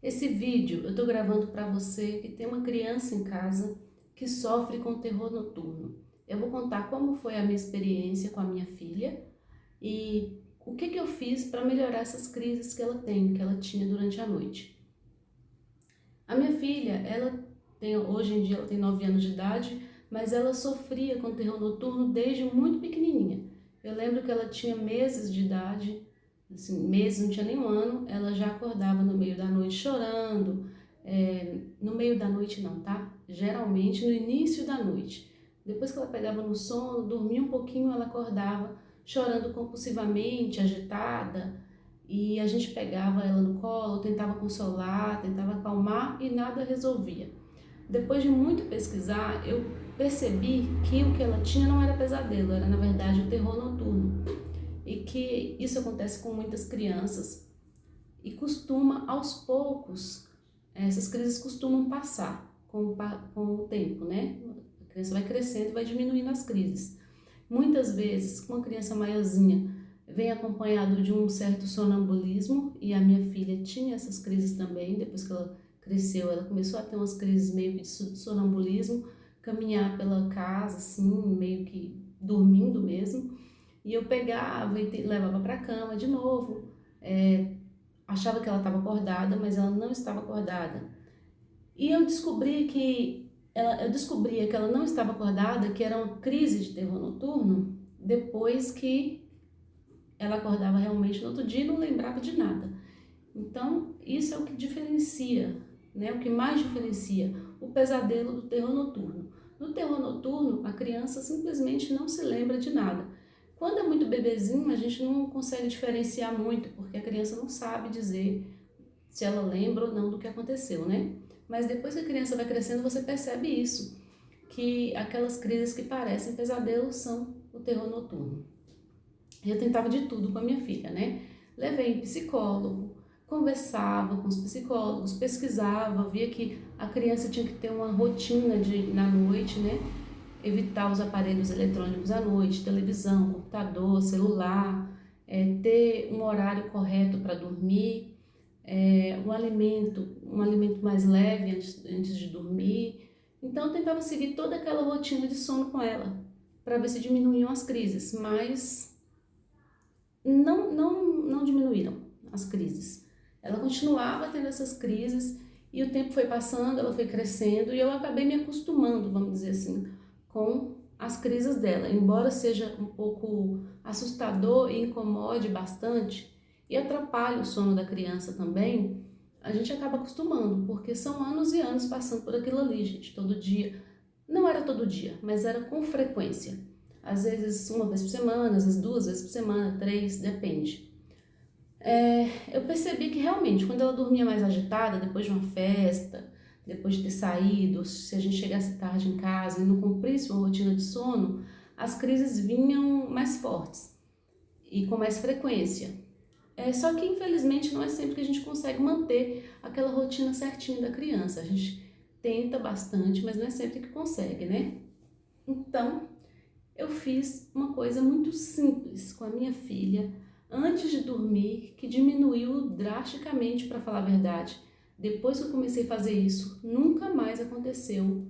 Esse vídeo eu tô gravando para você que tem uma criança em casa que sofre com terror noturno. Eu vou contar como foi a minha experiência com a minha filha e o que eu fiz para melhorar essas crises que ela tem, que ela tinha durante a noite. A minha filha, hoje em dia ela tem 9 anos de idade, mas ela sofria com terror noturno desde muito pequenininha. Eu lembro que ela tinha meses de idade, assim, meses, não tinha nem um ano, ela já acordava no meio da noite chorando. No meio da noite não, tá? Geralmente no início da noite. Depois que ela pegava no sono, dormia um pouquinho, ela acordava chorando compulsivamente, agitada, e a gente pegava ela no colo, tentava consolar, tentava acalmar e nada resolvia. Depois de muito pesquisar, eu percebi que o que ela tinha não era pesadelo, era na verdade o terror noturno. E que isso acontece com muitas crianças e costuma aos poucos, essas crises costumam passar com o tempo, né? A criança vai crescendo e vai diminuindo as crises. Muitas vezes, com a criança maiorzinha, vem acompanhado de um certo sonambulismo, e a minha filha tinha essas crises também. Depois que ela cresceu, ela começou a ter umas crises meio que de sonambulismo, caminhar pela casa, assim, meio que dormindo mesmo, e eu pegava e levava para a cama de novo, achava que ela estava acordada, mas ela não estava acordada. E eu descobria que ela não estava acordada, que era uma crise de terror noturno, depois que ela acordava realmente no outro dia e não lembrava de nada. Então, isso é o que diferencia, né? O que mais diferencia o pesadelo do terror noturno. No terror noturno, a criança simplesmente não se lembra de nada. Quando é muito bebezinho, a gente não consegue diferenciar muito, porque a criança não sabe dizer se ela lembra ou não do que aconteceu, né? Mas depois que a criança vai crescendo, você percebe isso, que aquelas crises que parecem pesadelos são o terror noturno. Eu tentava de tudo com a minha filha, né? Levei em psicólogo, conversava com os psicólogos, pesquisava, via que a criança tinha que ter uma rotina na noite, né? Evitar os aparelhos eletrônicos à noite, televisão, computador, celular, ter um horário correto para dormir, um alimento mais leve antes de dormir. Então eu tentava seguir toda aquela rotina de sono com ela, para ver se diminuíam as crises, mas não diminuíram as crises. Ela continuava tendo essas crises e o tempo foi passando, ela foi crescendo e eu acabei me acostumando, vamos dizer assim, com as crises dela. Embora seja um pouco assustador e incomode bastante e atrapalhe o sono da criança também, a gente acaba acostumando, porque são anos e anos passando por aquilo ali, gente, todo dia. Não era todo dia, mas era com frequência. Às vezes uma vez por semana, às vezes 2 vezes por semana, 3, depende. Eu percebi que realmente, quando ela dormia mais agitada, depois de uma festa, depois de ter saído, se a gente chegasse tarde em casa e não cumprisse uma rotina de sono, as crises vinham mais fortes e com mais frequência. Só que infelizmente não é sempre que a gente consegue manter aquela rotina certinha da criança. A gente tenta bastante, mas não é sempre que consegue, né? Então, eu fiz uma coisa muito simples com a minha filha antes de dormir, que diminuiu drasticamente, para falar a verdade. Depois que eu comecei a fazer isso, nunca mais aconteceu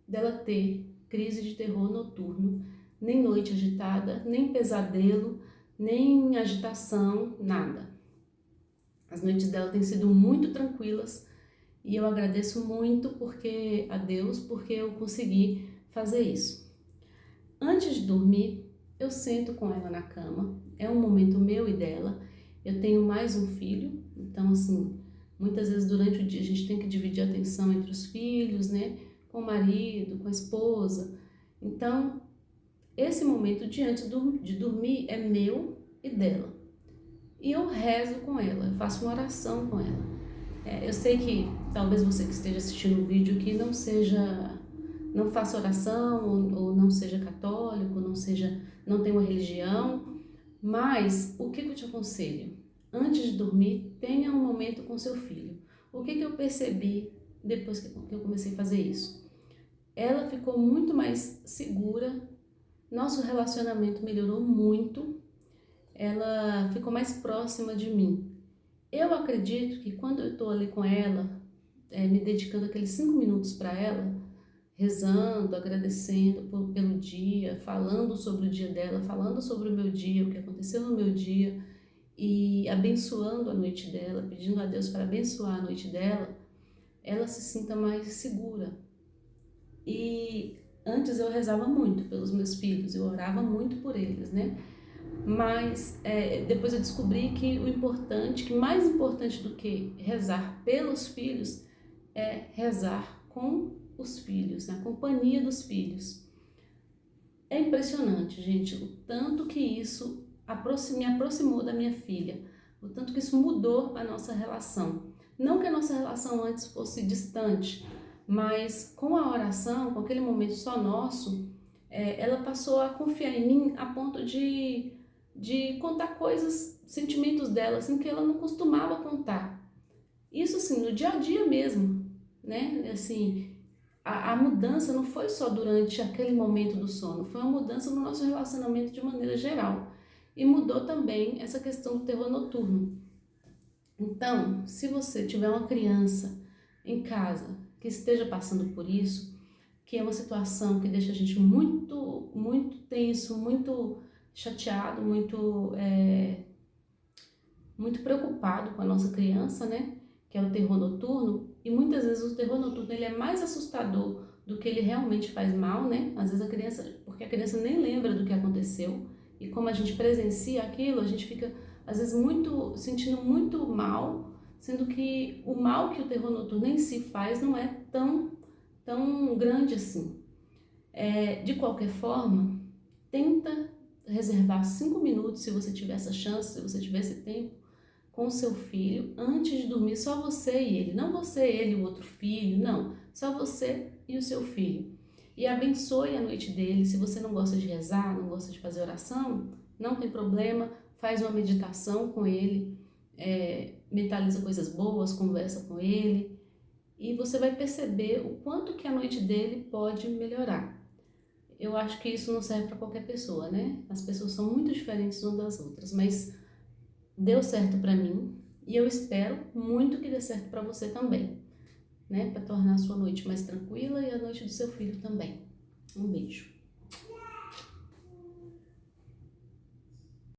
dela ter crise de terror noturno, nem noite agitada, nem pesadelo, nem agitação, nada. As noites dela têm sido muito tranquilas e eu agradeço muito a Deus porque eu consegui fazer isso. Antes de dormir, eu sento com ela na cama, é um momento meu e dela. Eu tenho mais um filho, então assim, muitas vezes durante o dia a gente tem que dividir a atenção entre os filhos, né? Com o marido, com a esposa. Então, esse momento de antes de dormir é meu e dela. E eu rezo com ela, eu faço uma oração com ela. Eu sei que talvez você que esteja assistindo o vídeo aqui não faça oração ou não seja católico, não tenha uma religião, mas o que eu te aconselho? Antes de dormir, tenha um momento com seu filho. O que eu percebi depois que eu comecei a fazer isso? Ela ficou muito mais segura, nosso relacionamento melhorou muito, ela ficou mais próxima de mim. Eu acredito que quando eu estou ali com ela, me dedicando aqueles 5 minutos para ela, rezando, agradecendo pelo dia, falando sobre o dia dela, falando sobre o meu dia, o que aconteceu no meu dia e abençoando a noite dela, pedindo a Deus para abençoar a noite dela, ela se sinta mais segura. E antes eu rezava muito pelos meus filhos, eu orava muito por eles, né? Mas depois eu descobri que o importante, que mais importante do que rezar pelos filhos, é rezar com os filhos, na companhia dos filhos. É impressionante, gente, o tanto que isso me aproximou da minha filha, o tanto que isso mudou a nossa relação. Não que a nossa relação antes fosse distante, mas com a oração, com aquele momento só nosso, ela passou a confiar em mim a ponto de contar coisas, sentimentos dela, assim, que ela não costumava contar. Isso, assim, no dia a dia mesmo, né? Assim, a mudança não foi só durante aquele momento do sono, foi uma mudança no nosso relacionamento de maneira geral. E mudou também essa questão do terror noturno. Então, se você tiver uma criança em casa que esteja passando por isso, que é uma situação que deixa a gente muito, muito tenso, muito chateado, muito preocupado com a nossa criança, né? Que é o terror noturno. E muitas vezes o terror noturno ele é mais assustador do que ele realmente faz mal, né? Às vezes porque a criança nem lembra do que aconteceu. E como a gente presencia aquilo, a gente fica às vezes sentindo muito mal, sendo que o mal que o terror noturno em si faz não é tão grande assim. De qualquer forma, tenta reservar 5 minutos, se você tiver essa chance, se você tiver esse tempo, com o seu filho antes de dormir, só você e ele, não você, ele e o outro filho, não, só você e o seu filho. E abençoe a noite dele. Se você não gosta de rezar, não gosta de fazer oração, não tem problema, faz uma meditação com ele, mentaliza coisas boas, conversa com ele e você vai perceber o quanto que a noite dele pode melhorar. Eu acho que isso não serve para qualquer pessoa, né? As pessoas são muito diferentes umas das outras, mas deu certo para mim e eu espero muito que dê certo para você também, né? Para tornar a sua noite mais tranquila e a noite do seu filho também. Um beijo.